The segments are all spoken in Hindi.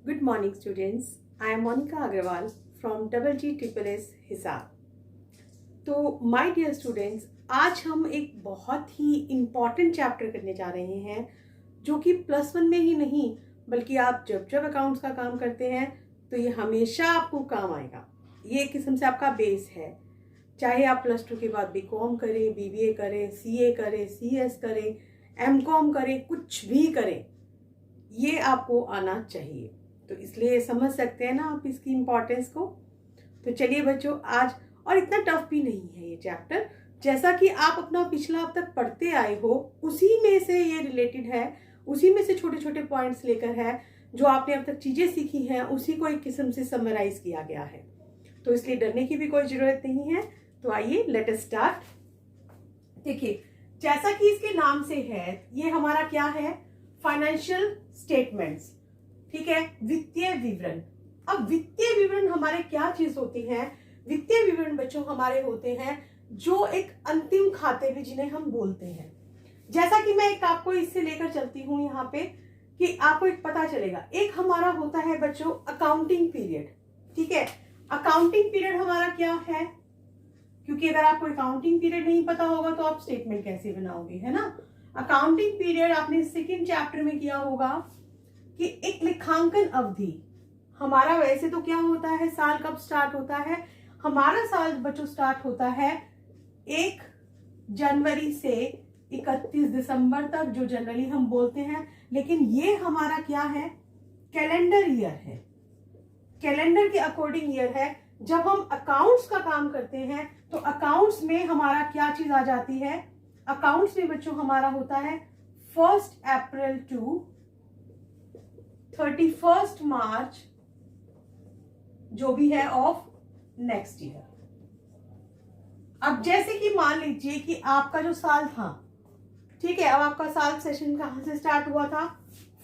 Good morning students. I am Monica Agarwal from GGSSS हिसाब। तो माय डियर स्टूडेंट्स, आज हम एक बहुत ही इम्पॉर्टेंट चैप्टर करने जा रहे हैं जो कि +1 में ही नहीं बल्कि आप जब जब अकाउंट्स का काम करते हैं तो ये हमेशा आपको काम आएगा। ये एक किस्म से आपका बेस है। चाहे आप +2 के बाद BCom करें, BBA करें, CA करें, CS करें, MCom करें, कुछ भी करें, ये आपको आना चाहिए। तो इसलिए समझ सकते हैं ना आप इसकी इम्पोर्टेंस को। तो चलिए बच्चों, आज और इतना टफ भी नहीं है ये चैप्टर, जैसा कि आप अपना पिछला अब तक पढ़ते आए हो उसी में से ये रिलेटेड है, उसी में से छोटे छोटे पॉइंट्स लेकर है जो आपने अब तक चीजें सीखी हैं उसी को एक किस्म से समराइज किया गया है। तो इसलिए डरने की भी कोई जरूरत नहीं है। तो आइए लेट अस स्टार्ट। देखिए, जैसा कि इसके नाम से है, ये हमारा क्या है, फाइनेंशियल स्टेटमेंट्स। ठीक है, वित्तीय विवरण। अब वित्तीय विवरण हमारे क्या चीज होती हैं? वित्तीय विवरण बच्चों हमारे होते हैं जो एक अंतिम खाते भी जिन्हें हम बोलते हैं। जैसा कि मैं एक आपको इससे लेकर चलती हूँ यहाँ पे कि आपको एक पता चलेगा। एक हमारा होता है बच्चों अकाउंटिंग पीरियड। ठीक है, अकाउंटिंग पीरियड हमारा क्या है, क्योंकि अगर आपको अकाउंटिंग पीरियड नहीं पता होगा तो आप स्टेटमेंट कैसे बनाओगे, है ना। अकाउंटिंग पीरियड आपने सेकंड चैप्टर में किया होगा कि एक लेखांकन अवधि। हमारा वैसे तो क्या होता है, साल कब स्टार्ट होता है? हमारा साल बच्चों स्टार्ट होता है 1 जनवरी से 31 दिसंबर तक, जो जनरली हम बोलते हैं। लेकिन ये हमारा क्या है, कैलेंडर ईयर है। कैलेंडर के अकॉर्डिंग ईयर है। जब हम अकाउंट्स का काम करते हैं तो अकाउंट्स में हमारा क्या चीज आ जाती है? अकाउंट्स में बच्चों हमारा होता है 1 अप्रैल टू 31 मार्च, जो भी है ऑफ नेक्स्ट ईयर। अब जैसे कि मान लीजिए कि आपका जो साल था, ठीक है, अब आपका साल सेशन कहां से स्टार्ट हुआ था?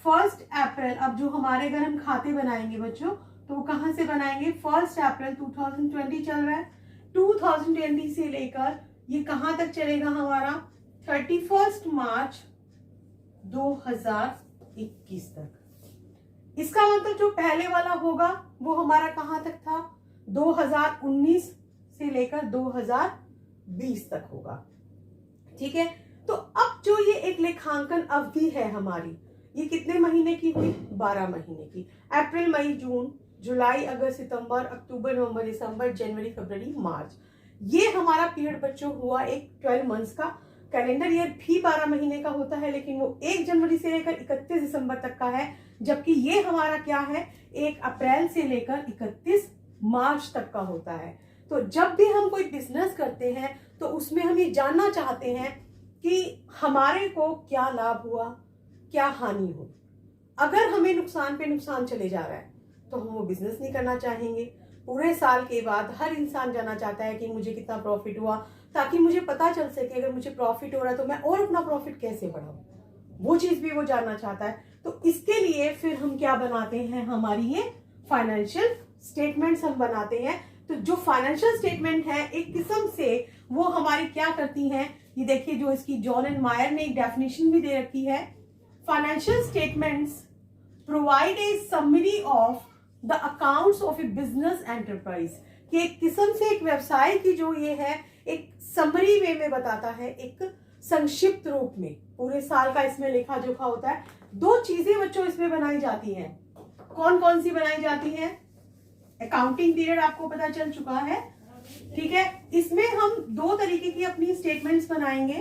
1 अप्रैल। अब जो हमारे अगर हम खाते बनाएंगे बच्चों तो वो कहां से बनाएंगे? 1 अप्रैल 2020 चल रहा है। 2020 से लेकर ये कहां तक चलेगा हमारा? 31 मार्च 2021 तक। इसका मतलब जो पहले वाला होगा वो हमारा कहां तक था? 2019 से लेकर 2020 तक होगा। ठीक है, तो अब जो ये एक लेखांकन अवधि है हमारी, ये कितने महीने की हुई? 12 महीने की। अप्रैल, मई, जून, जुलाई, अगस्त, सितंबर, अक्टूबर, नवंबर, दिसंबर, जनवरी, फरवरी, मार्च। ये हमारा पीरियड बच्चों हुआ एक 12 मंथ्स का। कैलेंडर ईयर भी 12 महीने का होता है, लेकिन वो 1 जनवरी से लेकर 31 दिसंबर तक का है, जबकि ये हमारा क्या है, 1 अप्रैल से लेकर 31 मार्च तक का होता है। तो जब भी हम कोई बिजनेस करते हैं तो उसमें हम ये जानना चाहते हैं कि हमारे को क्या लाभ हुआ, क्या हानि हुई। अगर हमें नुकसान पे नुकसान चले जा रहा है तो हम वो बिजनेस नहीं करना चाहेंगे। पूरे साल के बाद हर इंसान जानना चाहता है कि मुझे कितना प्रॉफिट हुआ, ताकि मुझे पता चल सके अगर मुझे प्रॉफिट हो रहा है तो मैं और अपना प्रॉफिट कैसे बढ़ाऊं, वो चीज भी वो जानना चाहता है। तो इसके लिए फिर हम क्या बनाते हैं, हमारी ये फाइनेंशियल स्टेटमेंट्स हम बनाते हैं। तो जो फाइनेंशियल स्टेटमेंट है एक किस्म से वो हमारी क्या करती हैं, ये देखिए, जो इसकी जॉन एंड मायर ने एक डेफिनेशन भी दे रखी है। Financial statements provide a summary of the accounts of A business enterprise, कि एक किस्म से एक व्यवसाय की जो ये है एक समरी वे में बताता है, एक संक्षिप्त रूप में। पूरे साल का इसमें लेखा जोखा होता है। 2 चीजें बच्चों इसमें बनाई जाती हैं। कौन कौन सी बनाई जाती हैं? अकाउंटिंग पीरियड आपको पता चल चुका है। ठीक है, इसमें हम 2 तरीके की अपनी स्टेटमेंट्स बनाएंगे।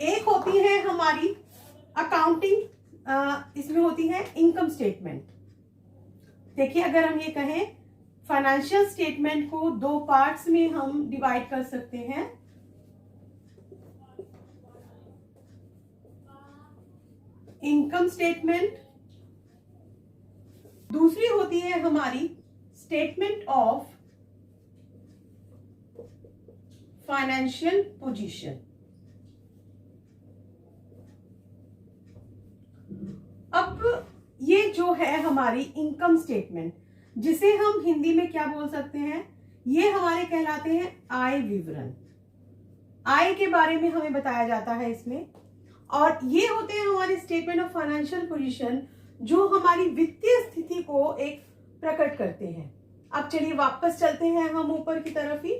एक होती है हमारी अकाउंटिंग, इसमें होती है इनकम स्टेटमेंट। देखिए, अगर हम ये कहें फाइनेंशियल स्टेटमेंट को 2 पार्ट्स में हम डिवाइड कर सकते हैं। इनकम स्टेटमेंट, दूसरी होती है हमारी स्टेटमेंट ऑफ फाइनेंशियल पोजीशन। अब ये जो है हमारी इनकम स्टेटमेंट, जिसे हम हिंदी में क्या बोल सकते हैं, ये हमारे कहलाते हैं आय विवरण। आय के बारे में हमें बताया जाता है इसमें। और ये होते हैं हमारे स्टेटमेंट ऑफ फाइनेंशियल पोजीशन, जो हमारी वित्तीय स्थिति को एक प्रकट करते हैं। अब चलिए वापस चलते हैं हम ऊपर की तरफ ही।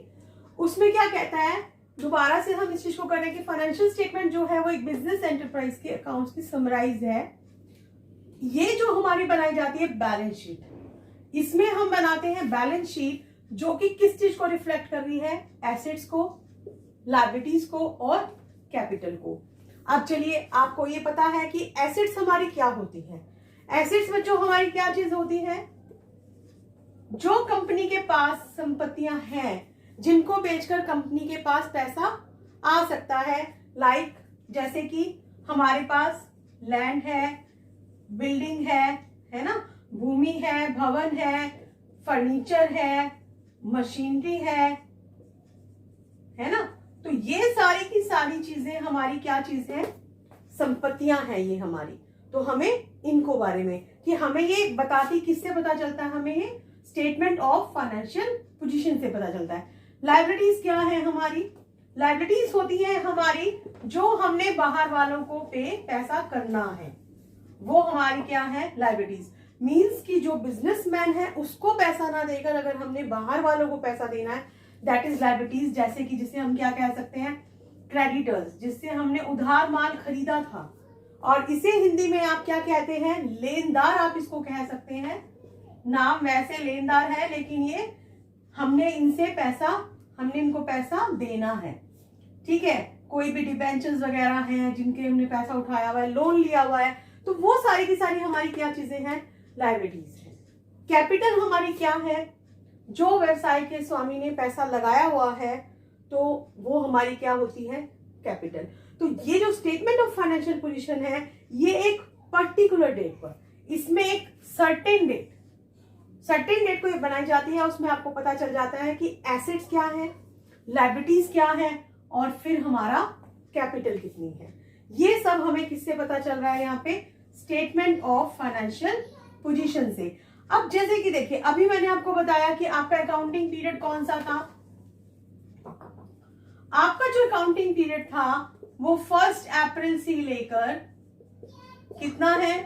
उसमें क्या कहता है, दोबारा से हम इस चीज को करें कि फाइनेंशियल स्टेटमेंट जो है वो एक बिजनेस एंटरप्राइज के अकाउंट्स की समराइज है। ये जो हमारी बनाई जाती है बैलेंस शीट, इसमें हम बनाते हैं बैलेंस शीट जो कि किस चीज को रिफ्लेक्ट कर रही है, एसेट्स को, लायबिलिटीज को और कैपिटल को। अब चलिए आपको ये पता है कि एसेट्स हमारी क्या होती है। एसेट्स में जो हमारी क्या चीज होती है, जो कंपनी के पास संपत्तियां हैं जिनको बेचकर कंपनी के पास पैसा आ सकता है। लाइक जैसे कि हमारे पास लैंड है, बिल्डिंग है ना, भूमि है, भवन है, फर्नीचर है, मशीनरी है ना। तो ये सारी की सारी चीजें हमारी क्या चीज है, संपत्तियां हैं ये हमारी। तो हमें इनको बारे में कि हमें ये बताती, किससे पता चलता है, हमें ये स्टेटमेंट ऑफ फाइनेंशियल पोजीशन से पता चलता है। लायबिलिटीज क्या है हमारी, लायबिलिटीज होती है हमारी जो हमने बाहर वालों को पे पैसा करना है, वो हमारी क्या है, लायबिलिटीज। मींस कि जो बिजनेसमैन है उसको पैसा ना देकर अगर हमने बाहर वालों को पैसा देना है, दैट इज लायबिलिटीज। जैसे कि जिसे हम क्या कह सकते हैं, क्रेडिटर्स, जिससे हमने उधार माल खरीदा था, और इसे हिंदी में आप क्या कहते हैं, लेनदार आप इसको कह सकते हैं। नाम वैसे लेनदार है लेकिन ये हमने इनको पैसा देना है, ठीक है। कोई भी डिबेंचर्स वगैरह हैं जिनके हमने पैसा उठाया हुआ है, लोन लिया हुआ है, तो वो सारी की सारी हमारी क्या चीजें हैं, लायबिलिटीज है। कैपिटल हमारी क्या है, जो व्यवसाय के स्वामी ने पैसा लगाया हुआ है तो वो हमारी क्या होती है, कैपिटल। तो ये जो स्टेटमेंट ऑफ फाइनेंशियल पोजीशन है ये एक पर्टिकुलर डेट पर, इसमें एक सर्टेन डेट को ये बनाई जाती है। उसमें आपको पता चल जाता है कि एसेट्स क्या है, लायबिलिटीज क्या है और फिर हमारा कैपिटल कितनी है। ये सब हमें किससे पता चल रहा है, यहाँ पे स्टेटमेंट ऑफ फाइनेंशियल पोजीशन से। अब जैसे कि देखिए, अभी मैंने आपको बताया कि आपका अकाउंटिंग पीरियड कौन सा था। आपका जो अकाउंटिंग पीरियड था वो 1 अप्रैल से लेकर कितना है,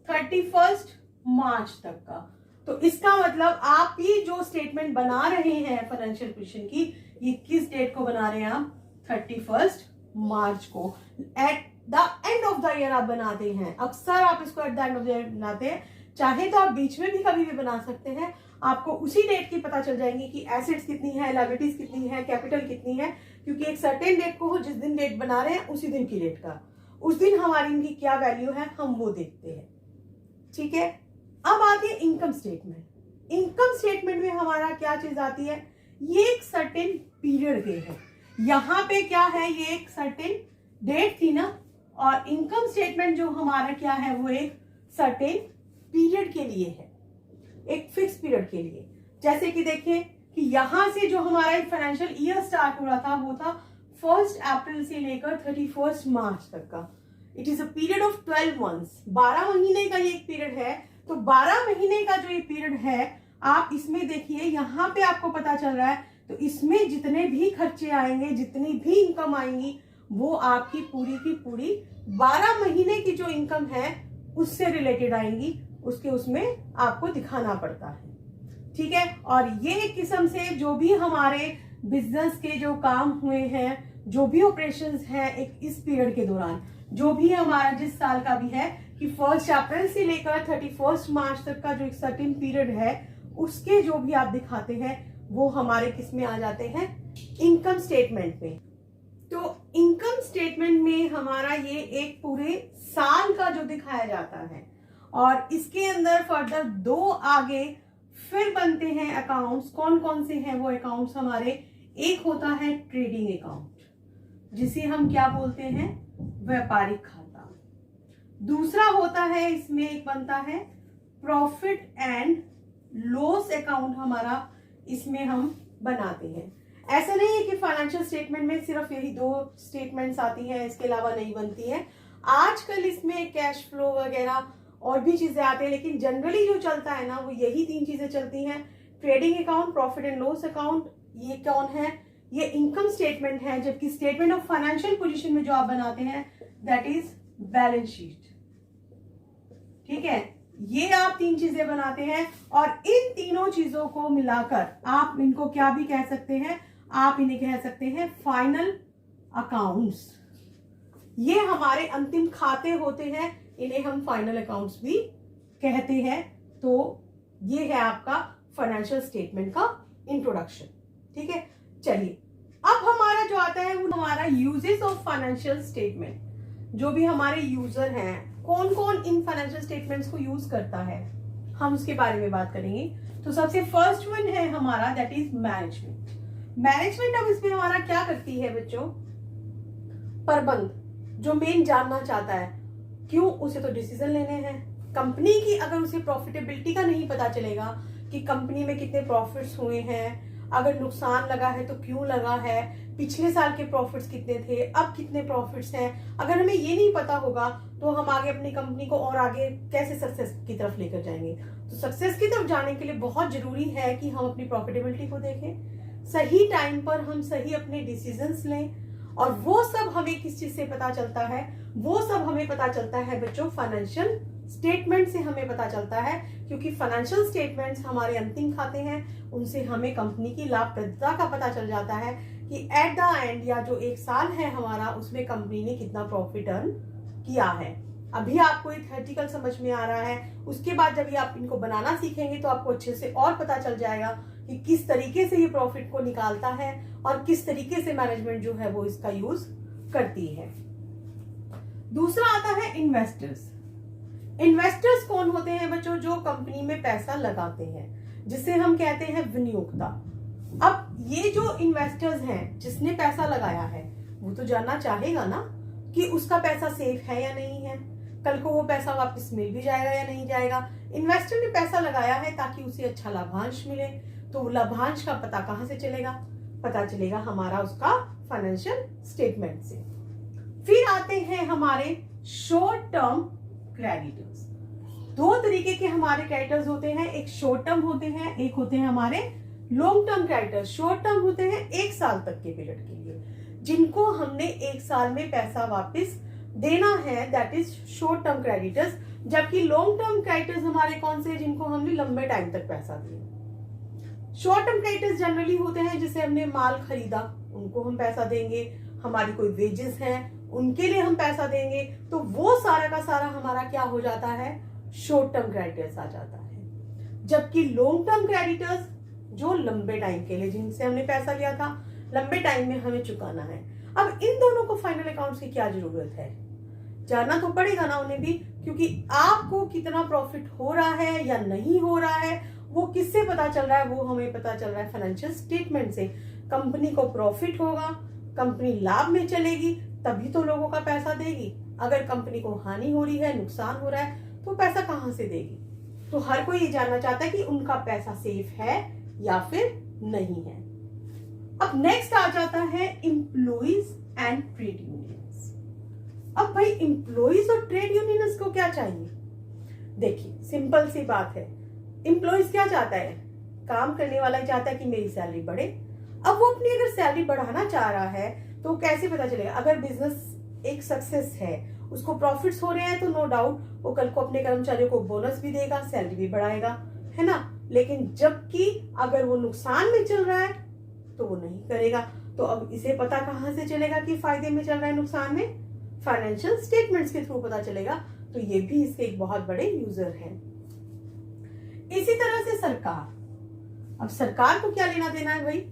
31 मार्च तक का। तो इसका मतलब आप ही जो स्टेटमेंट बना रहे हैं फाइनेंशियल पोजीशन की, ये किस डेट को बना रहे हैं आप, 31 मार्च को। At the end of the year आप बनाते हैं, अक्सर आप इसको at the end of the year बनाते हैं, चाहे तो आप बीच में भी कभी भी बना सकते हैं। आपको उसी डेट की पता चल जाएंगी कि एसेट्स कितनी है, लायबिलिटीज कितनी है, कैपिटल कितनी है, क्योंकि एक सर्टेन डेट को जिस दिन डेट बना रहे हैं उसी दिन की डेट का, उस दिन हमारी इनकी क्या वैल्यू है हम वो देखते हैं, ठीक है। अब आती है इनकम स्टेटमेंट। इनकम स्टेटमेंट में हमारा क्या चीज आती है, ये एक सर्टेन पीरियड के है। यहाँ पे क्या है, ये एक सर्टेन डेट थी ना, और इनकम स्टेटमेंट जो हमारा क्या है वो एक सर्टेन पीरियड के लिए है, एक फिक्स पीरियड के लिए। जैसे कि देखिए कि यहां से जो हमारा फाइनेंशियल ईयर स्टार्ट हो रहा था वो था 1 अप्रैल से लेकर 31 मार्च तक का। It is a period of 12 months, 12 महीने का ये एक पीरियड है। तो 12 महीने का जो ये पीरियड है, आप इसमें देखिए यहाँ पे आपको पता चल रहा है, तो इसमें जितने भी खर्चे आएंगे, जितनी भी इनकम आएंगी, वो आपकी पूरी की पूरी 12 महीने की जो इनकम है उससे रिलेटेड आएंगी, उसके उसमें आपको दिखाना पड़ता है, ठीक है। और ये एक किस्म से जो भी हमारे बिजनेस के जो काम हुए हैं, जो भी ऑपरेशंस हैं एक इस पीरियड के दौरान, जो भी हमारा जिस साल का भी है, कि 1 अप्रैल से लेकर 31 मार्च तक का जो एक सर्टेन पीरियड है, उसके जो भी आप दिखाते हैं वो हमारे किस में आ जाते हैं, इनकम स्टेटमेंट में। तो इनकम स्टेटमेंट में हमारा ये एक पूरे साल का जो दिखाया जाता है, और इसके अंदर फर्दर 2 आगे फिर बनते हैं अकाउंट्स। कौन कौन से हैं वो अकाउंट्स हमारे, एक होता है ट्रेडिंग अकाउंट जिसे हम क्या बोलते हैं, व्यापारिक खाता। दूसरा होता है, इसमें एक बनता है प्रॉफिट एंड लॉस अकाउंट, हमारा इसमें हम बनाते हैं। ऐसा नहीं है कि फाइनेंशियल स्टेटमेंट में सिर्फ यही 2 स्टेटमेंट्स आती हैं, इसके अलावा नहीं बनती है। आजकल इसमें कैश फ्लो वगैरह और भी चीजें आती हैं, लेकिन जनरली जो चलता है ना वो यही 3 चीजें चलती हैं, trading account, profit and loss account. ये कौन है, ये इनकम स्टेटमेंट है। जबकि स्टेटमेंट ऑफ फाइनेंशियल पोजीशन में जो आप बनाते हैं दैट इज बैलेंस शीट, ठीक है। ये आप 3 चीजें बनाते हैं और इन तीनों चीजों को मिलाकर आप इनको क्या भी कह सकते हैं, आप इन्हें कह सकते हैं फाइनल अकाउंट्स। ये हमारे अंतिम खाते होते हैं, इन्हें हम फाइनल अकाउंट्स भी कहते हैं। तो ये है आपका फाइनेंशियल स्टेटमेंट का इंट्रोडक्शन। ठीक है, चलिए अब हमारा जो आता है वो हमारा यूजेस ऑफ फाइनेंशियल स्टेटमेंट। जो भी हमारे यूजर हैं, कौन कौन इन फाइनेंशियल स्टेटमेंट्स को यूज करता है, हम उसके बारे में बात करेंगे। तो सबसे फर्स्ट वन है हमारा दैट इज मैनेजमेंट। मैनेजमेंट अब इसमें हमारा क्या करती है बच्चों, प्रबंध। जो मेन जानना चाहता है, क्यों, उसे तो डिसीजन लेने हैं। कंपनी की अगर उसे प्रॉफिटेबिलिटी का नहीं पता चलेगा कि कंपनी में कितने प्रॉफिट्स हुए हैं, अगर नुकसान लगा है तो क्यों लगा है, पिछले साल के प्रॉफिट्स कितने थे, अब कितने प्रॉफिट्स हैं, अगर हमें ये नहीं पता होगा तो हम आगे अपनी कंपनी को और आगे कैसे सक्सेस की तरफ लेकर जाएंगे। तो सक्सेस की तरफ जाने के लिए बहुत जरूरी है कि हम अपनी प्रॉफिटेबिलिटी को देखें, सही टाइम पर हम सही अपने डिसीजंस लें। और वो सब हमें किस चीज से पता चलता है, वो सब हमें पता चलता है बच्चों फाइनेंशियल स्टेटमेंट से हमें पता चलता है। क्योंकि फाइनेंशियल स्टेटमेंट्स हमारे अंतिम खाते हैं, उनसे हमें कंपनी की लाभप्रदता का पता चल जाता है कि एट द एंड या जो एक साल है हमारा, उसमें कंपनी ने कितना प्रॉफिट अर्न किया है। अभी आपको ये थ्योरेटिकल समझ में आ रहा है, उसके बाद जब ये आप इनको बनाना सीखेंगे तो आपको अच्छे से और पता चल जाएगा कि किस तरीके से ये प्रॉफिट को निकालता है और किस तरीके से मैनेजमेंट जो है वो इसका यूज करती है। दूसरा आता है इन्वेस्टर्स। इन्वेस्टर्स कौन होते हैं बच्चों, जो कंपनी में पैसा लगाते हैं, जिसे हम कहते हैं विनियोक्ता। अब ये जो इन्वेस्टर्स हैं, जिसने पैसा लगाया है, वो तो जानना चाहेगा ना कि उसका पैसा सेफ है या नहीं है, कल को वो पैसा वापस मिल भी जाएगा या नहीं जाएगा। इन्वेस्टर ने पैसा लगाया है ताकि उसे अच्छा लाभांश मिले, तो लाभांश का पता कहां से चलेगा, पता चलेगा हमारा उसका फाइनेंशियल स्टेटमेंट से। फिर आते हैं हमारे शॉर्ट टर्म क्रेडिटर्स। दो तरीके के हमारे क्रेडिटर्स होते हैं, एक शॉर्ट टर्म होते हैं, एक होते हैं हमारे long term creditors. Short term होते हैं 1 साल तक के पीरियड के लिए, जिनको हमने 1 साल में पैसा वापस देना है, that is short term creditors. जबकि लॉन्ग टर्म क्रेडिटर्स हमारे कौन से, जिनको हमने लंबे टाइम तक पैसा दिया। शॉर्ट टर्म क्रेडिटर्स जनरली होते हैं जैसे हमने माल खरीदा, उनको हम पैसा देंगे, हमारी कोई वेजेस हैं उनके लिए हम पैसा देंगे, तो वो सारा का सारा हमारा क्या हो जाता है, शॉर्ट टर्म क्रेडिटर्स आ जाता है। जबकि लॉन्ग टर्म क्रेडिटर्स जो लंबे टाइम के लिए, जिनसे हमने पैसा लिया था, लंबे टाइम में हमें चुकाना है। अब इन दोनों को फाइनल अकाउंट्स की क्या जरूरत है, जानना तो पड़ेगा ना उन्हें भी, क्योंकि आपको कितना प्रॉफिट हो रहा है या नहीं हो रहा है वो किससे पता चल रहा है, वो हमें पता चल रहा है फाइनेंशियल स्टेटमेंट से। कंपनी को प्रॉफिट होगा, कंपनी लाभ में चलेगी, तभी तो लोगों का पैसा देगी। अगर कंपनी को हानि हो रही है, नुकसान हो रहा है, तो पैसा कहां से देगी। तो हर कोई ये जानना चाहता है कि उनका पैसा सेफ है या फिर नहीं है। अब नेक्स्ट आ जाता है एम्प्लॉइज एंड ट्रेड यूनियंस। अब भाई एम्प्लॉइज और ट्रेड यूनियंस को क्या चाहिए, देखिए सिंपल सी बात है। एम्प्लॉइज क्या चाहता है, काम करने वाला चाहता है कि मेरी सैलरी बढ़े। अब वो अपनी अगर सैलरी बढ़ाना चाह रहा है तो कैसे पता चलेगा, अगर बिजनेस एक सक्सेस है, उसको प्रॉफिट्स हो रहे हैं, तो नो डाउट वो कल को अपने कर्मचारियों को बोनस भी देगा, सैलरी भी बढ़ाएगा, है ना। लेकिन जबकि अगर वो नुकसान में चल रहा है तो वो नहीं करेगा। तो अब इसे पता कहां से चलेगा कि फायदे में चल रहा है नुकसान में, फाइनेंशियल स्टेटमेंट्स के थ्रू पता चलेगा। तो ये भी इसके एक बहुत बड़े यूजर हैं। इसी तरह से सरकार, अब सरकार को क्या लेना देना है भाई,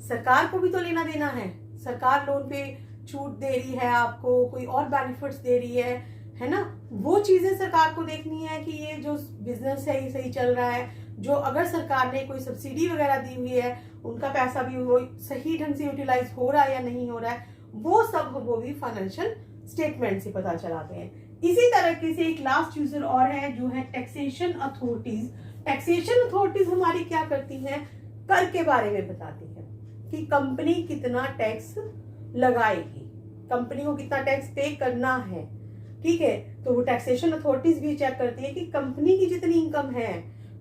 सरकार को भी तो लेना देना है। सरकार लोन पे छूट दे रही है आपको, कोई और बेनिफिट्स दे रही है ना, वो चीजें सरकार को देखनी है कि ये जो बिजनेस है ये सही चल रहा है। जो अगर सरकार ने कोई सब्सिडी वगैरह दी हुई है, उनका पैसा भी वो सही ढंग से यूटिलाइज हो रहा है या नहीं हो रहा है, वो सब वो भी फाइनेंशियल स्टेटमेंट से पता चलाते हैं। इसी तरीके से एक लास्ट यूजर और है जो है टैक्सेशन अथॉरिटीज। टैक्सेशन अथॉरिटीज हमारी क्या करती हैं, कर के बारे में बताती है कि कंपनी कितना टैक्स लगाएगी, कंपनी को कितना टैक्स पे करना है, ठीक है। तो वो टैक्सेशन अथॉरिटीज भी चेक करती है कि कंपनी की जितनी इनकम है,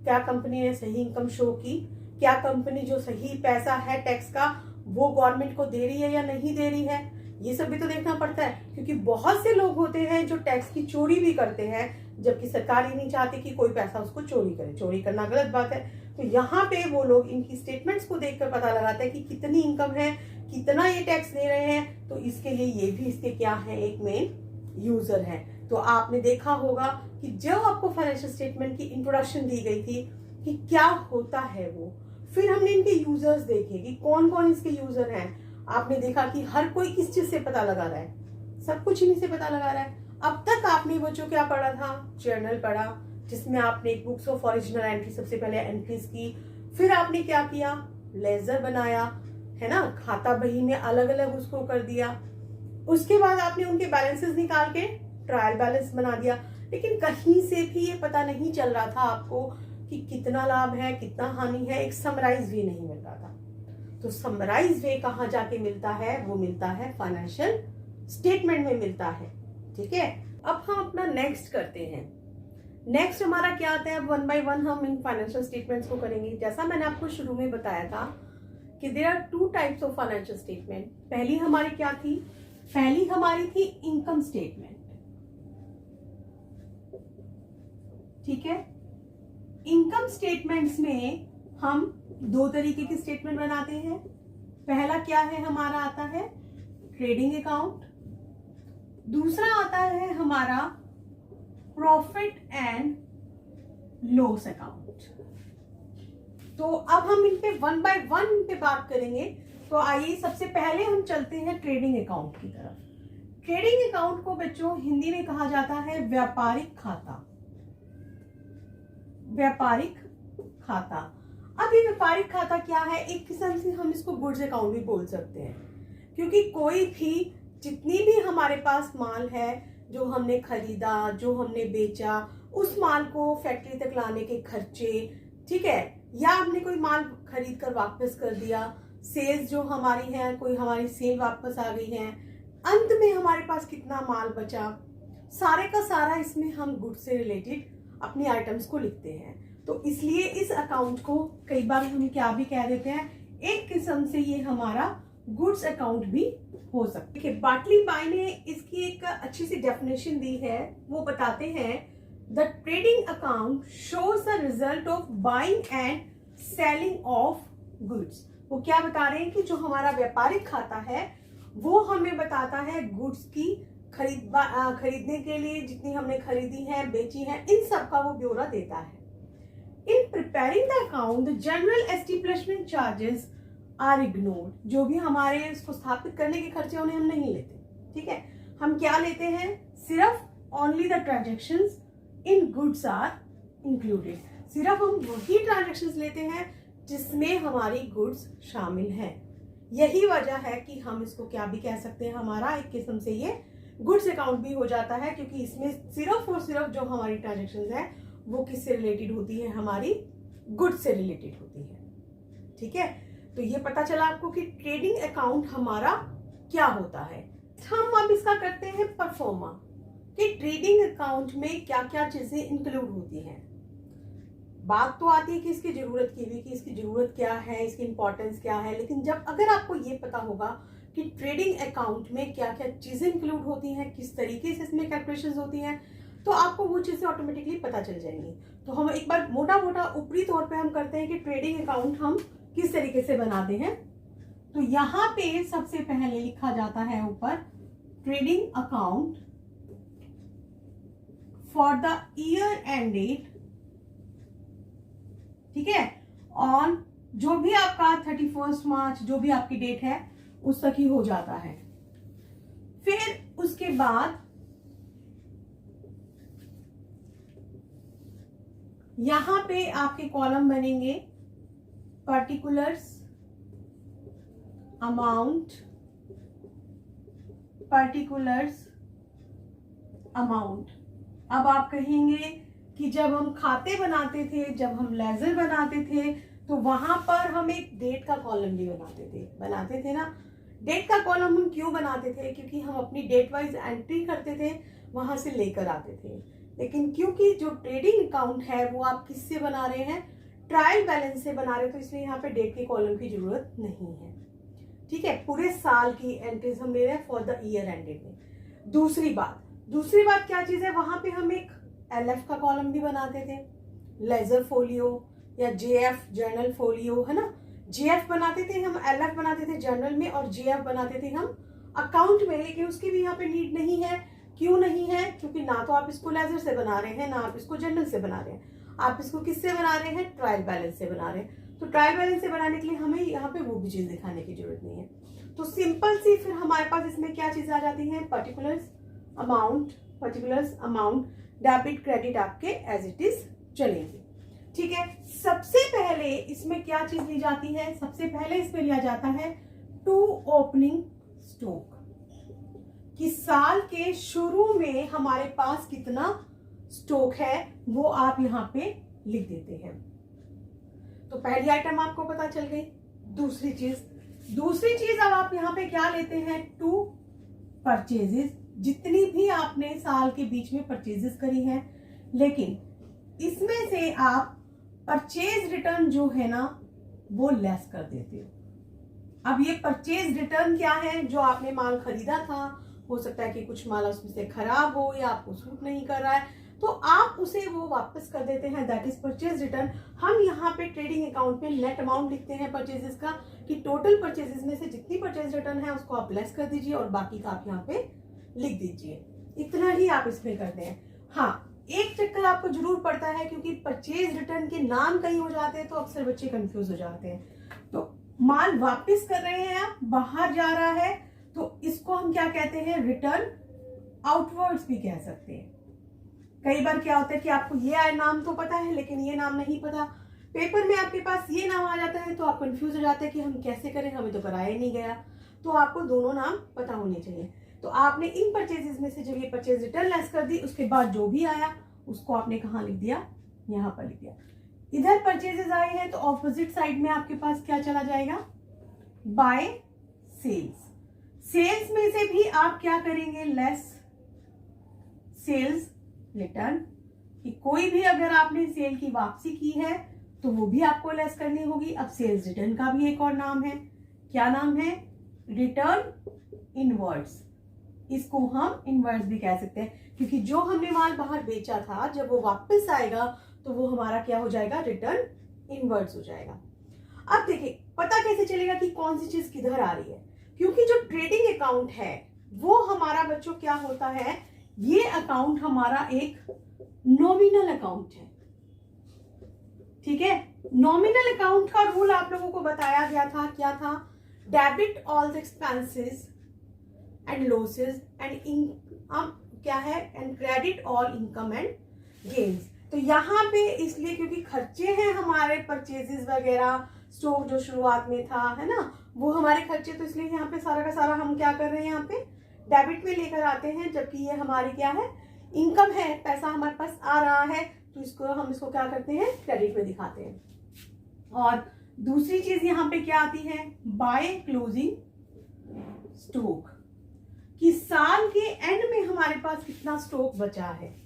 क्या कंपनी ने सही इनकम शो की, क्या कंपनी जो सही पैसा है टैक्स का वो गवर्नमेंट को दे रही है या नहीं दे रही है। ये सब भी तो देखना पड़ता है, क्योंकि बहुत से लोग होते हैं जो टैक्स की चोरी भी करते हैं, जबकि सरकार ये नहीं चाहती कि कोई पैसा उसको चोरी करे। चोरी करना गलत बात है। तो यहाँ पे वो लोग इनकी स्टेटमेंट्स को देखकर पता लगाते हैं कि कितनी इनकम है, कितना ये टैक्स दे रहे हैं। तो इसके लिए ये भी इसके क्या है, एक मेन यूजर है। तो आपने देखा होगा कि जब आपको फाइनेंशियल स्टेटमेंट की इंट्रोडक्शन दी गई थी कि क्या होता है वो, फिर हमने इनके यूजर्स देखे कि कौन कौन इसके यूजर हैं। आपने देखा कि हर कोई किस चीज से पता लगा रहा है, सब कुछ इन्हीं से पता लगा रहा है। अब तक आपने बच्चों क्या पढ़ा था, जर्नल पढ़ा, जिसमें आपने बुक्स ऑफ ओरिजिनल एंट्री सबसे पहले एंट्रीज की, फिर आपने क्या किया, लेजर बनाया, है ना, खाता बही में अलग अलग उसको कर दिया। उसके बाद आपने उनके बैलेंसेस निकाल के ट्रायल बैलेंस बना दिया। लेकिन कहीं से भी ये पता नहीं चल रहा था आपको कि कितना लाभ है, कितना हानि है, एक समराइज वे नहीं मिल रहा था। तो समराइज वे कहाँ जाके मिलता है, वो मिलता है फाइनेंशियल स्टेटमेंट में मिलता है। ठीक है, अब हम अपना नेक्स्ट करते हैं। नेक्स्ट हमारा क्या आता है, अब 1 बाय 1 हम इन फाइनेंशियल स्टेटमेंट्स को करेंगे। जैसा मैंने आपको शुरू में बताया था कि there are 2 types of financial statement. पहली हमारी क्या थी, पहली हमारी थी इनकम स्टेटमेंट। ठीक है, इनकम स्टेटमेंट्स में हम 2 तरीके की स्टेटमेंट बनाते हैं। पहला क्या है हमारा, आता है ट्रेडिंग अकाउंट, दूसरा आता है हमारा प्रॉफिट एंड लॉस अकाउंट। तो अब हम इन पे 1 बाय 1 पे बात करेंगे। तो आइए सबसे पहले हम चलते हैं ट्रेडिंग अकाउंट की तरफ। ट्रेडिंग अकाउंट को बच्चों हिंदी में कहा जाता है व्यापारिक खाता। व्यापारिक खाता, अब ये व्यापारिक खाता क्या है, एक किस्म से हम इसको गुड्स अकाउंट भी बोल सकते हैं, क्योंकि कोई भी जितनी भी हमारे पास माल है, जो हमने खरीदा, जो हमने बेचा, उस माल को फैक्ट्री तक लाने के खर्चे, ठीक है, या हमने कोई माल खरीद कर वापस कर दिया, सेल्स जो हमारी है, कोई हमारी सेल वापस आ गई है, अंत में हमारे पास कितना माल बचा, सारे का सारा इसमें हम गुड्स से रिलेटेड अपनी आइटम्स को लिखते हैं। तो इसलिए इस अकाउंट को कई बार हम क्या भी कह देते हैं, एक किस्म से ये हमारा गुड्स अकाउंट भी हो सकता है। बाटली बाई ने इसकी एक अच्छी सी डेफिनेशन दी है। वो बताते हैं the trading account shows the result of buying and selling of goods. वो क्या बता रहे हैं कि जो हमारा व्यापारिक खाता है वो हमें बताता है गुड्स की खरीदने के लिए जितनी हमने खरीदी है, बेची है, इन सब का वो ब्यौरा देता है। In preparing the account the general establishment charges are ignored. जो भी हमारे इसको स्थापित करने के खर्चे उन्हें हम नहीं लेते। ठीक है, हम क्या लेते हैं, सिर्फ only the transactions in goods are included. सिर्फ हम वही ट्रांजेक्शंस लेते हैं जिसमें हमारी गुड्स शामिल हैं। यही वजह है कि हम इसको क्या भी कह सकते हैं, हमारा एक किस्म से ये गुड्स अकाउंट भी हो जाता है, क्योंकि इसमें सिर्फ और सिर्फ जो हमारी ट्रांजेक्शंस है वो किससे रिलेटेड होती है, हमारी गुड्स से रिलेटेड होती है। ठीक है, तो ये पता चला आपको कि ट्रेडिंग अकाउंट हमारा क्या होता है। हम अब इसका करते हैं परफॉर्मा, कि ट्रेडिंग अकाउंट में क्या क्या चीजें इंक्लूड होती हैं। बात तो आती है कि इसकी जरूरत की भी, कि इसकी जरूरत क्या है, इसकी इंपॉर्टेंस क्या है। लेकिन जब अगर आपको ये पता होगा कि ट्रेडिंग अकाउंट में क्या क्या चीजें इंक्लूड होती हैं, किस तरीके से इसमें कैलकुलेशंस होती हैं, तो आपको वो चीजें ऑटोमेटिकली पता चल जाएंगी। तो हम एक बार मोटा मोटा ऊपरी तौर पे हम करते हैं कि ट्रेडिंग अकाउंट हम किस तरीके से बनाते हैं। तो यहाँ पे सबसे पहले लिखा जाता है ऊपर trading account for the year end date. ठीक है, ऑन जो भी आपका 31 मार्च जो भी आपकी डेट है उस तक ही हो जाता है। फिर उसके बाद यहां पे आपके कॉलम बनेंगे पर्टिकुलर्स, अमाउंट, पर्टिकुलर्स, अमाउंट। अब आप कहेंगे कि जब हम खाते बनाते थे, जब हम लेजर बनाते थे, तो वहां पर हम एक डेट का कॉलम भी बनाते थे ना। डेट का कॉलम हम क्यों बनाते थे, क्योंकि हम अपनी डेट वाइज एंट्री करते थे, वहां से लेकर आते थे। लेकिन क्योंकि जो ट्रेडिंग अकाउंट है वो आप किससे बना रहे हैं, ट्रायल बैलेंस से बना रहे हो, तो इसलिए यहाँ पे डेट के कॉलम की जरूरत नहीं है। ठीक है, पूरे साल की एंट्रीज हम ले रहे हैं फॉर द ईयर एंडेड में। दूसरी बात क्या चीज है, वहां पे हम एक LF का कॉलम भी बनाते थे, लेजर फोलियो या JF जर्नल फोलियो, है ना। JF बनाते थे हम, LF बनाते थे जर्नल में और JF बनाते थे हम अकाउंट में। लेकिन उसकी भी यहाँ पे नीड नहीं है। क्यों नहीं है? क्योंकि ना तो आप इसको लेजर से बना रहे हैं, ना आप इसको जर्नल से बना रहे हैं। आप इसको किससे बना रहे हैं? ट्रायल बैलेंस से बना रहे हैं। तो ट्रायल बैलेंस से बनाने के लिए हमें यहाँ पे वो भी चीज दिखाने की जरूरत नहीं है। तो सिंपल सी फिर हमारे पास इसमें क्या चीज आ जाती है? पर्टिकुलर्स अमाउंट डेबिट क्रेडिट आपके एज इट इज चलेंगे। ठीक है। सबसे पहले इसमें क्या चीज ली जाती है? सबसे पहले इसमें लिया जाता है टू ओपनिंग स्टॉक, कि साल के शुरू में हमारे पास कितना स्टॉक है वो आप यहाँ पे लिख देते हैं। तो पहली आइटम आपको पता चल गई। दूसरी चीज अब आप यहाँ पे क्या लेते हैं? टू परचेजेस, जितनी भी आपने साल के बीच में परचेजेस करी हैं, लेकिन इसमें से आप परचेज रिटर्न जो है ना वो लेस कर देते हो। अब ये परचेज रिटर्न क्या है? जो आपने माल खरीदा था, हो सकता है कि कुछ माल उसमें से खराब हो या आपको सूट नहीं कर रहा है, तो आप उसे वो वापस कर देते हैं, दैट इज परचेज रिटर्न। हम यहाँ पे ट्रेडिंग अकाउंट में नेट अमाउंट लिखते हैं परचेजेस का, कि टोटल परचेजेस में से जितनी परचेज रिटर्न है उसको आप लेस कर दीजिए और बाकी का आप यहाँ पे लिख दीजिए। इतना ही आप इसमें करते हैं। हाँ, एक चक्कर आपको जरूर पड़ता है, क्योंकि परचेज रिटर्न के नाम कहीं हो जाते हैं तो अक्सर बच्चे कंफ्यूज हो जाते हैं। तो माल वापस कर रहे हैं आप, बाहर जा रहा है, तो इसको हम क्या कहते हैं? रिटर्न आउटवर्ड्स भी कह सकते हैं। कई बार क्या होता है कि आपको ये नाम तो पता है लेकिन ये नाम नहीं पता, पेपर में आपके पास ये नाम आ जाता है तो आप कंफ्यूज हो जाते हैं कि हम कैसे करें, हमें तो कराया ही नहीं गया। तो आपको दोनों नाम पता होने चाहिए। तो आपने इन परचेजेस में से जब ये परचेज रिटर्न लेस कर दी, उसके बाद जो भी आया उसको आपने कहाँ लिख दिया? यहाँ पर लिख दिया। इधर परचेजेस आए हैं तो ऑपोजिट साइड में आपके पास क्या चला जाएगा? Bye sales. सेल्स में से भी आप क्या करेंगे? लेस सेल्स रिटर्न, कि कोई भी अगर आपने सेल की वापसी की है तो वो भी आपको लेस करनी होगी। अब सेल्स रिटर्न का भी एक और नाम है, क्या नाम है? Return inwards. इसको हम इनवर्ड्स भी कह सकते हैं, क्योंकि जो हमने माल बाहर बेचा था जब वो वापस आएगा तो वो हमारा क्या हो जाएगा? रिटर्न इनवर्ड्स हो जाएगा। अब देखिए, पता कैसे चलेगा कि कौन सी चीज किधर आ रही है? क्योंकि जो ट्रेडिंग अकाउंट है वो हमारा बच्चों क्या होता है? ये अकाउंट हमारा एक नॉमिनल अकाउंट है। ठीक है। नॉमिनल अकाउंट का रूल आप लोगों को बताया गया था, क्या था? Debit all the expenses and losses and income, क्या है? And credit all income and gains. तो यहाँ पे इसलिए क्योंकि खर्चे हैं हमारे, परचेजेस वगैरह, स्टॉक जो शुरुआत में था, है ना, वो हमारे खर्चे, तो इसलिए यहाँ पे सारा का सारा हम क्या कर रहे हैं? यहाँ पे डेबिट में लेकर आते हैं, जबकि ये हमारी क्या है? इनकम है, पैसा हमारे पास आ रहा है, तो इसको हम इसको क्या करते हैं? क्रेडिट में दिखाते हैं। और दूसरी चीज यहाँ पे क्या आती है? बाय क्लोजिंग स्टॉक, कि साल के एंड में हमारे पास कितना स्टॉक बचा है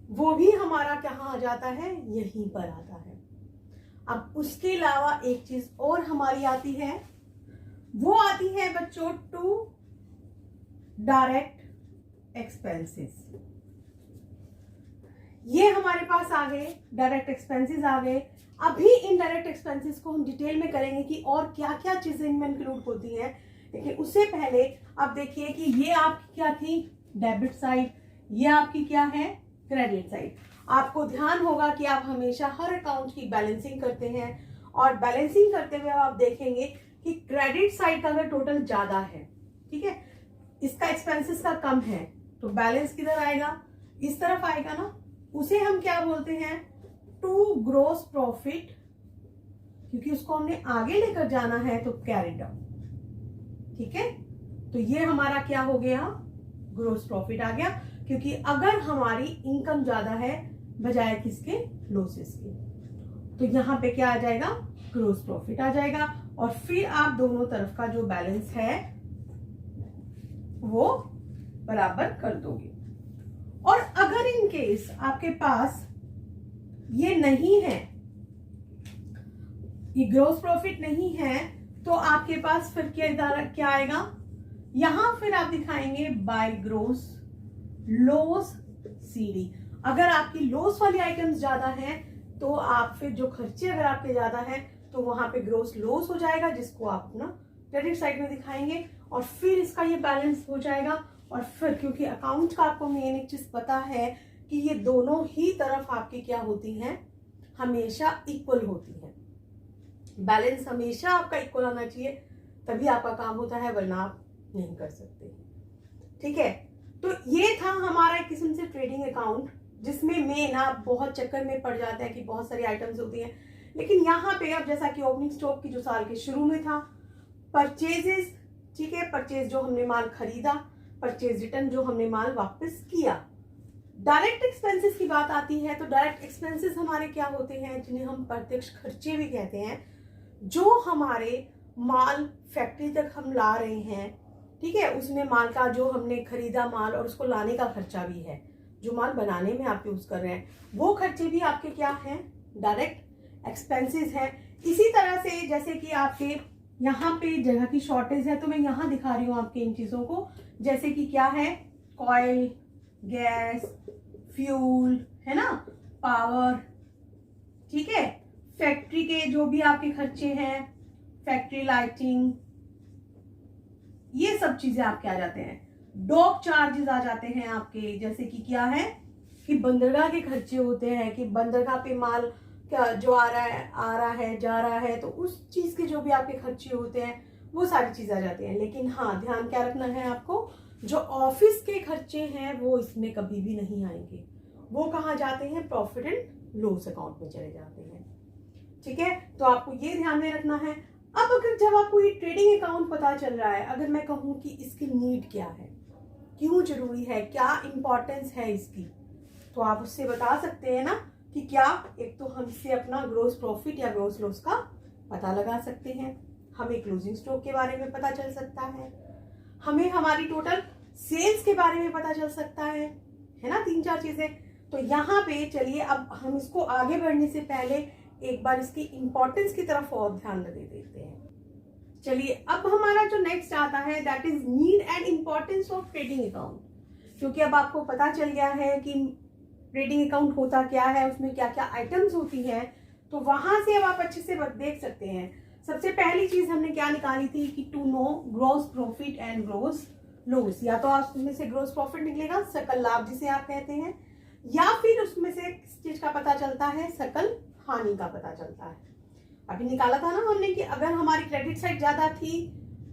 वो भी हमारा कहाँ आ जाता है? यहीं पर आता है। अब उसके अलावा एक चीज और हमारी आती है, वो आती है बच्चों टू डायरेक्ट एक्सपेंसेस। ये हमारे पास आ गए, डायरेक्ट एक्सपेंसेस आ गए। अभी इन डायरेक्ट एक्सपेंसेस को हम डिटेल में करेंगे कि और क्या क्या चीजें इनमें इंक्लूड होती हैं, लेकिन उससे पहले आप देखिए कि ये आपकी क्या थी? डेबिट साइड, ये आपकी क्या है? Credit side. आपको ध्यान होगा कि आप हमेशा हर अकाउंट की बैलेंसिंग करते हैं, और बैलेंसिंग करते हुए आप देखेंगे कि क्रेडिट साइड का अगर टोटल ज्यादा है, ठीक है, इसका एक्सपेंसेस का कम है, तो बैलेंस किधर आएगा? इस तरफ आएगा ना। उसे हम क्या बोलते हैं? टू ग्रोस प्रॉफिट, क्योंकि उसको हमने आगे लेकर जाना है तो कैरी डाउन। ठीक है, तो ये हमारा क्या हो गया? ग्रोस प्रॉफिट आ गया, क्योंकि अगर हमारी इनकम ज्यादा है बजाय किसके? लॉसेस के, तो यहाँ पे क्या आ जाएगा? ग्रोस प्रॉफिट आ जाएगा। और फिर आप दोनों तरफ का जो बैलेंस है वो बराबर कर दोगे। और अगर इन केस आपके पास ये नहीं है, ये ग्रोस प्रॉफिट नहीं है, तो आपके पास फिर क्या आएगा? यहां फिर आप दिखाएंगे बाय ग्रोस लॉस CD। अगर आपकी लॉस वाली आइटम्स ज्यादा हैं तो आप फिर जो खर्चे अगर आपके ज्यादा हैं तो वहां पे ग्रोस लॉस हो जाएगा, जिसको आप अपना क्रेडिट साइड में दिखाएंगे और फिर इसका ये बैलेंस हो जाएगा। और फिर क्योंकि अकाउंट का आपको मेन एक चीज पता है कि ये दोनों ही तरफ आपकी क्या होती हैं, हमेशा इक्वल होती हैं। बैलेंस हमेशा आपका इक्वल आना चाहिए, तभी आपका काम होता है, वरना आप नहीं कर सकते। ठीक है, तो ये था हमारा एक किस्म से ट्रेडिंग अकाउंट, जिसमें मेन आप बहुत चक्कर में पड़ जाते हैं कि बहुत सारी आइटम्स होती हैं। लेकिन यहाँ पे अब जैसा कि ओपनिंग स्टॉक की जो साल के शुरू में था, परचेजेस, ठीक है, परचेज जो हमने माल खरीदा, परचेज रिटर्न जो हमने माल वापस किया। डायरेक्ट एक्सपेंसेस की बात आती है तो डायरेक्ट एक्सपेंसेस हमारे क्या होते हैं, जिन्हें हम प्रत्यक्ष खर्चे भी कहते हैं, जो हमारे माल फैक्ट्री तक हम ला रहे हैं। ठीक है, उसमें माल का जो हमने खरीदा माल और उसको लाने का खर्चा भी है, जो माल बनाने में आप यूज कर रहे हैं, वो खर्चे भी आपके क्या हैं, डायरेक्ट एक्सपेंसेस हैं। इसी तरह से जैसे कि आपके यहाँ पे जगह की शॉर्टेज है तो मैं यहाँ दिखा रही हूँ आपके इन चीजों को, जैसे कि क्या है, ऑयल, गैस, फ्यूल, है ना, पावर, ठीक है, फैक्ट्री के जो भी आपके खर्चे हैं, फैक्ट्री लाइटिंग, ये सब चीजें आपके आ जाते हैं। डॉक चार्जेस आ जाते हैं आपके, जैसे कि क्या है कि बंदरगाह के खर्चे होते हैं कि बंदरगाह पे माल क्या जो आ रहा है जा रहा है, तो उस चीज के जो भी आपके खर्चे होते हैं वो सारी चीजें आ जाती हैं। लेकिन हाँ, ध्यान क्या रखना है आपको, जो ऑफिस के खर्चे हैं वो इसमें कभी भी नहीं आएंगे, वो कहाँ जाते हैं, प्रॉफिट एंड लॉस अकाउंट में चले जाते हैं। ठीक है, तो आपको ये ध्यान में रखना है। अब अगर जब आपको ये ट्रेडिंग अकाउंट पता चल रहा है, अगर मैं कहूँ कि इसकी नीड क्या है, क्यों जरूरी है, क्या इंपॉर्टेंस है इसकी, तो आप उससे बता सकते हैं ना कि क्या, एक तो हम इससे अपना ग्रोस प्रॉफिट या ग्रोस लॉस का पता लगा सकते हैं, हमें क्लोजिंग स्टॉक के बारे में पता चल सकता है, हमें हमारी टोटल सेल्स के बारे में पता चल सकता है ना, 3-4 चीजें। तो यहाँ पे चलिए अब हम इसको आगे बढ़ने से पहले एक बार इसकी इंपॉर्टेंस की तरफ और ध्यान दे देते हैं। चलिए अब हमारा जो नेक्स्ट आता है that is need and importance of trading account. क्योंकि अब आपको पता चल गया है कि ट्रेडिंग अकाउंट होता क्या है, उसमें क्या क्या आइटम्स होती हैं, तो वहां से अब आप अच्छे से देख सकते हैं। सबसे पहली चीज हमने क्या निकाली थी कि to know gross profit and gross loss, या तो आप उसमें से ग्रॉस प्रॉफिट निकलेगा, सकल लाभ जिसे आप कहते हैं, या फिर उसमें से किस चीज का पता चलता है, सकल हानि का पता चलता है। अभी निकाला था ना हमने कि अगर हमारी क्रेडिट साइड ज्यादा थी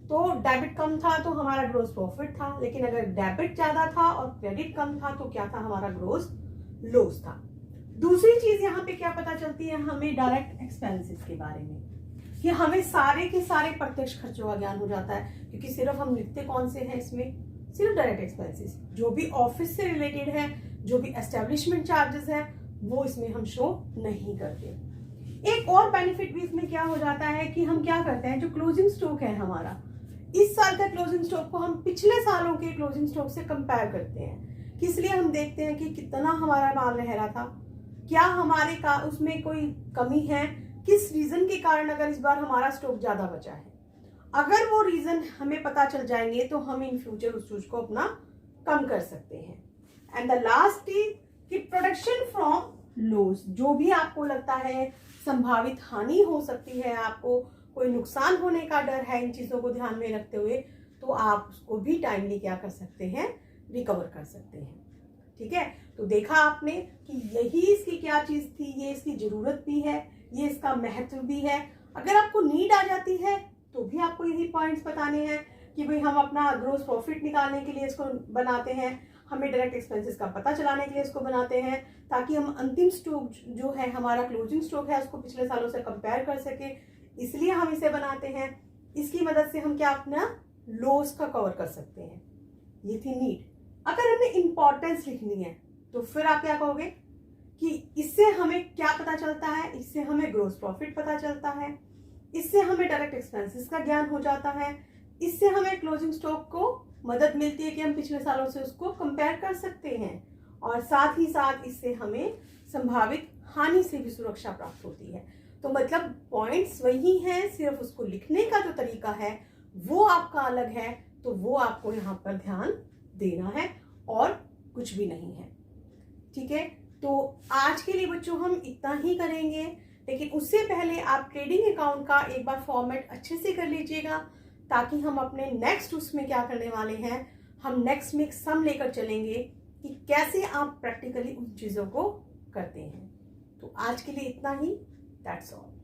तो डेबिट कम था तो हमारा ग्रोस प्रॉफिट था, लेकिन अगर डेबिट ज्यादा था और क्रेडिट कम था तो क्या था, हमारा ग्रोस लॉस था। दूसरी चीज यहाँ पे क्या पता चलती है हमें, डायरेक्ट एक्सपेंसेस के बारे में, कि हमें सारे के सारे प्रत्यक्ष खर्चों का ज्ञान हो जाता है, क्योंकि सिर्फ हम लिखते कौन से हैं इसमें, सिर्फ डायरेक्ट एक्सपेंसेस, जो भी ऑफिस से रिलेटेड है, जो भी एस्टेब्लिशमेंट चार्जेस है, वो इसमें हम शो नहीं करते। एक और बेनिफिट भी इसमें क्या हो जाता है कि हम क्या करते हैं, जो क्लोजिंग स्टॉक है हमारा, इस साल का क्लोजिंग स्टॉक को हम पिछले सालों के क्लोजिंग स्टॉक से कंपेयर करते हैं, कि इसलिए हम देखते हैं कि कितना हमारा माल रह रहा था, क्या हमारे का उसमें कोई कमी है, किस रीजन के कारण अगर इस बार हमारा स्टॉक ज्यादा बचा है। अगर वो रीजन हमें पता चल जाएंगे तो हम इन फ्यूचर उस चीज को अपना कम कर सकते हैं। एंड द लास्ट इज कि प्रोडक्शन फ्रॉम लॉस, जो भी आपको लगता है संभावित हानि हो सकती है, आपको कोई नुकसान होने का डर है, इन चीजों को ध्यान में रखते हुए, तो आप उसको भी टाइमली क्या कर सकते हैं, रिकवर कर सकते हैं। ठीक है, तो देखा आपने कि यही इसकी क्या चीज थी, ये इसकी जरूरत भी है, ये इसका महत्व भी है। अगर आपको नीड आ जाती है तो भी आपको यही पॉइंट्स बताने हैं कि भाई हम अपना ग्रोस प्रॉफिट निकालने के लिए इसको बनाते हैं, हमें डायरेक्ट एक्सपेंसेस का पता चलाने के लिए इसको बनाते हैं, ताकि हम अंतिम स्टॉक जो है हमारा क्लोजिंग स्टॉक है उसको पिछले सालों से कंपेयर कर सके, इसलिए हम इसे बनाते हैं। इसकी मदद से हम क्या अपना लॉस का कवर कर सकते हैं। ये थी नीड। अगर हमें इंपॉर्टेंस लिखनी है तो फिर आप क्या कहोगे कि इससे हमें क्या पता चलता है, इससे हमें ग्रोस प्रॉफिट पता चलता है, इससे हमें डायरेक्ट एक्सपेंसेस का ज्ञान हो जाता है, इससे हमें क्लोजिंग स्टॉक को मदद मिलती है कि हम पिछले सालों से उसको कंपेयर कर सकते हैं, और साथ ही साथ इससे हमें संभावित हानि से भी सुरक्षा प्राप्त होती है। तो मतलब पॉइंट्स वही हैं, सिर्फ उसको लिखने का जो तरीका है वो आपका अलग है, तो वो आपको यहाँ पर ध्यान देना है और कुछ भी नहीं है। ठीक है, तो आज के लिए बच्चों हम इतना ही करेंगे, लेकिन उससे पहले आप ट्रेडिंग अकाउंट का एक बार फॉर्मेट अच्छे से कर लीजिएगा, ताकि हम अपने नेक्स्ट उसमें क्या करने वाले हैं, हम नेक्स्ट में एक सम लेकर चलेंगे कि कैसे आप प्रैक्टिकली उन चीज़ों को करते हैं। तो आज के लिए इतना ही, दैट्स ऑल।